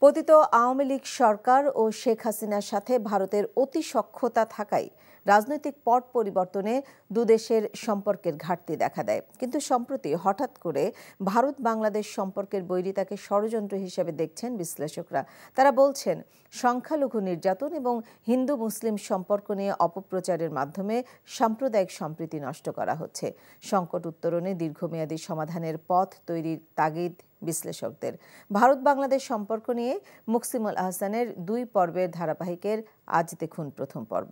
পতিত আওয়ামী লীগ সরকার ও শেখ হাসিনার সাথে ভারতের অতি সখ্যতা থাকায় রাজনৈতিক পট পরিবর্তনে দুদেশের সম্পর্কের ঘাটতি দেখা দেয়। কিন্তু সম্প্রতি হঠাৎ করে ভারত বাংলাদেশ সম্পর্কের বৈরিতাকে ষড়যন্ত্র হিসেবে দেখছেন বিশ্লেষকরা। তারা বলছেন, সংখ্যালঘু নির্যাতন এবং হিন্দু মুসলিম সম্পর্ক নিয়ে অপপ্রচারের মাধ্যমে সাম্প্রদায়িক সম্প্রীতি নষ্ট করা হচ্ছে। সংকট উত্তরণে দীর্ঘমেয়াদী সমাধানের পথ তৈরির তাগিদ বিশ্লেষকদের। ভারত বাংলাদেশ সম্পর্ক নিয়ে মুকসিমুল আহসানের 2 পর্বের ধারাবাহিকের আজ দেখুন প্রথম পর্ব।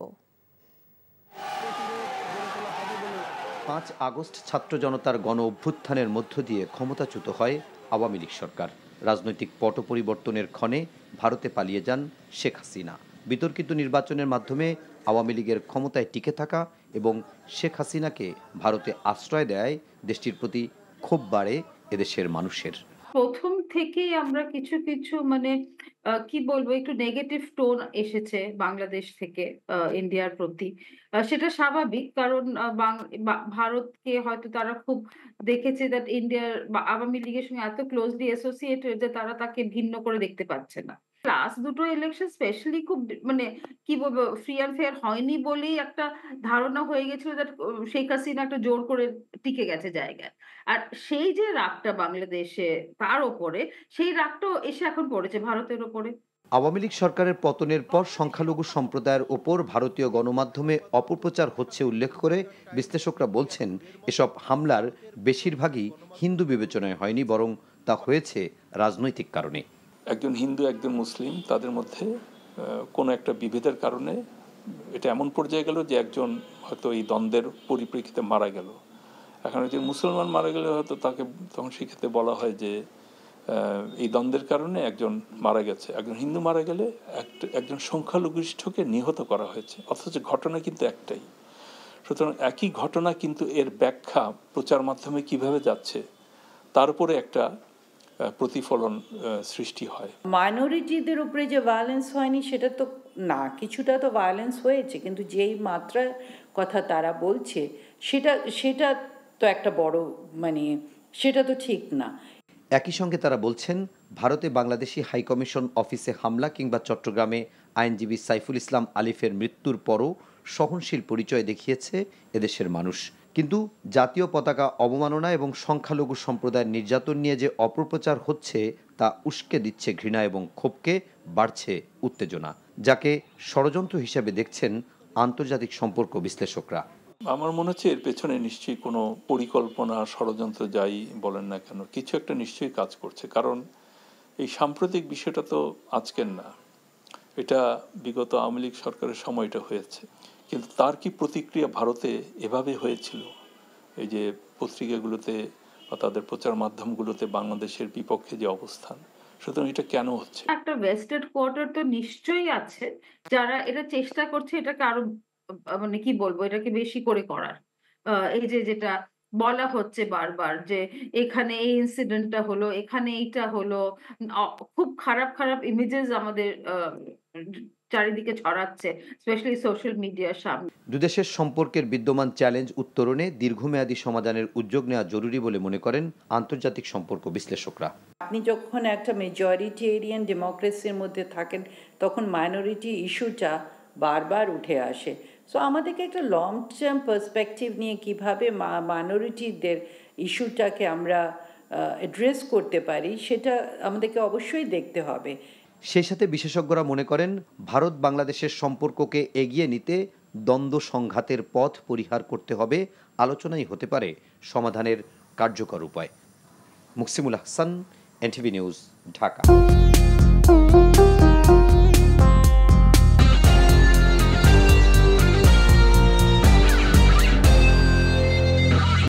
5 আগস্ট ছাত্র জনতার গণ অভ্যুত্থানের মধ্য দিয়ে ক্ষমতাচ্যুত হয় আওয়ামী লীগ সরকার। রাজনৈতিক পট পরিবর্তনের ক্ষণে ভারতে পালিয়ে যান শেখ হাসিনা। বিতর্কিত নির্বাচনের মাধ্যমে আওয়ামী লীগের ক্ষমতায় টিকে থাকা এবং শেখ হাসিনাকে ভারতে আশ্রয় দেয় দেশটির প্রতি ক্ষোভ বাড়ে এদেশের মানুষের। প্রথম থেকেই আমরা কিছু কি বলবো, একটু নেগেটিভ টোন এসেছে বাংলাদেশ থেকে ইন্ডিয়ার প্রতি। সেটা স্বাভাবিক, কারণ ভারতকে হয়তো তারা খুব দেখেছে দ্যাট ইন্ডিয়ার আওয়ামী লীগের সঙ্গে এত ক্লোজলি অ্যাসোসিয়েটেড যে তারা তাকে ভিন্ন করে দেখতে পাচ্ছে না। লাস্ট দুটো ইলেকশন স্পেশালি খুব কি বলবো, ফ্রি অ্যান্ড ফেয়ার হয়নি বলেই একটা ধারণা হয়ে গেছিল দ্যাট শেখ হাসিনা একটা জোর করে টিকে গেছে জায়গায়। আর সেই যে রাগটা বাংলাদেশে তার ওপরে, সেই রাগটাও এসে এখন পড়েছে ভারতের ওপরে। আওয়ামী লীগ সরকারের পতনের পর সংখ্যালঘু সম্প্রদায়ের ওপর ভারতীয় গণমাধ্যমে অপপ্রচার হচ্ছে উল্লেখ করে বিশ্লেষকরা বলছেন, এসব হামলার বেশিরভাগই হিন্দু বিবেচনায় হয়নি, বরং তা হয়েছে রাজনৈতিক কারণে। একজন হিন্দু একজন মুসলিম, তাদের মধ্যে কোনো একটা বিভেদের কারণে এটা এমন পর্যায়ে গেল যে একজন হয়তো এই দ্বন্দ্বের পরিপ্রেক্ষিতে মারা গেল। এখন একজন মুসলমান মারা গেলে হয়তো তাকে তখন সেক্ষেত্রে বলা হয় যে এই দ্বন্দ্বের কারণে একজন মারা গেছে। একজন হিন্দু মারা গেলে একজন সংখ্যালঘুষ্ঠকে নিহত করা হয়েছে, অথচ ঘটনা কিন্তু একটাই। সুতরাং একই ঘটনা, কিন্তু এর ব্যাখ্যা প্রচার মাধ্যমে কিভাবে যাচ্ছে তার উপরে একটা প্রতিফলন সৃষ্টি হয়। মাইনরিটিদের উপরে যে ভায়োলেন্স হয়নি সেটা তো না, কিছুটা তো ভায়োলেন্স হয়েছে, কিন্তু যেই মাত্রার কথা তারা বলছে সেটা তো একটা বড় সেটা তো ঠিক না। একই সঙ্গে তারা বলছেন, ভারতে বাংলাদেশি হাইকমিশন অফিসে হামলা কিংবা চট্টগ্রামে আইনজীবী সাইফুল ইসলাম আলিফের মৃত্যুর পরও সহনশীল পরিচয় দেখিয়েছে এদেশের মানুষ। কিন্তু জাতীয় পতাকা অবমাননা এবং সংখ্যালঘু সম্প্রদায়ের নির্যাতন নিয়ে যে অপপ্রচার হচ্ছে তা উস্কে দিচ্ছে ঘৃণা এবং ক্ষোভকে, বাড়ছে উত্তেজনা, যাকে ষড়যন্ত্র হিসেবে দেখছেন আন্তর্জাতিক সম্পর্ক বিশ্লেষকরা। আমার মনে হচ্ছে এর পেছনে নিশ্চয়ই কোনো পরিকল্পনা, ষড়যন্ত্র যাই বলেন না কেন, কিছু একটা নিশ্চয়ই কাজ করছে। কারণ এই সাম্প্রতিক বিষয়টা তো আজকের না, এটা বিগত আওয়ামী লীগ সরকারের সময় এটা হয়েছে। কিন্তু তার কি প্রতিক্রিয়া ভারতে এভাবে হয়েছিল, এই যে পত্রিকাগুলোতে বা তাদের প্রচার মাধ্যমগুলোতে বাংলাদেশের বিপক্ষে যে অবস্থান, সুতরাং এটা কেন হচ্ছে? একটা ভেস্টেড কোয়ার্টার তো নিশ্চয়ই আছে যারা এটা চেষ্টা করছে এটাকে আরো কি বলবো, এটাকে বেশি করে করার। এই যেটা বলা হচ্ছে বারবার যে এখানে এই ইনসিডেন্টটা হলো, এখানে এইটা হলো, খুব খারাপ খারাপ ইমেজেস আমাদের চারিদিকে ছড়াচ্ছে, স্পেশালি সোশ্যাল মিডিয়ার সামনে। দুদেশের সম্পর্কের বিদ্যমান চ্যালেঞ্জ উত্তরণে দীর্ঘমেয়াদী সমাধানের উদ্যোগ নেওয়া জরুরি বলে মনে করেন আন্তর্জাতিক সম্পর্ক বিশ্লেষকরা। আপনি যখন একটা মেজরিটেরিয়ান ডেমোক্রেসির মধ্যে থাকেন, তখন মাইনরিটি ইস্যুটা বারবার উঠে আসে। সো আমাদেরকে একটা লং টার্ম পার্সপেক্টিভ নিয়ে কিভাবে মাইনরিটিদের ইস্যুটাকে আমরা অ্যাড্রেস করতে পারি, সেটা আমাদেরকে অবশ্যই দেখতে হবে। সেই সাথে বিশেষজ্ঞরা মনে করেন, ভারত বাংলাদেশের সম্পর্ককে এগিয়ে নিতে দ্বন্দ্ব সংঘাতের পথ পরিহার করতে হবে, আলোচনাই হতে পারে সমাধানের কার্যকর উপায়। Muksimul Ahsan, NTV news, Dhaka.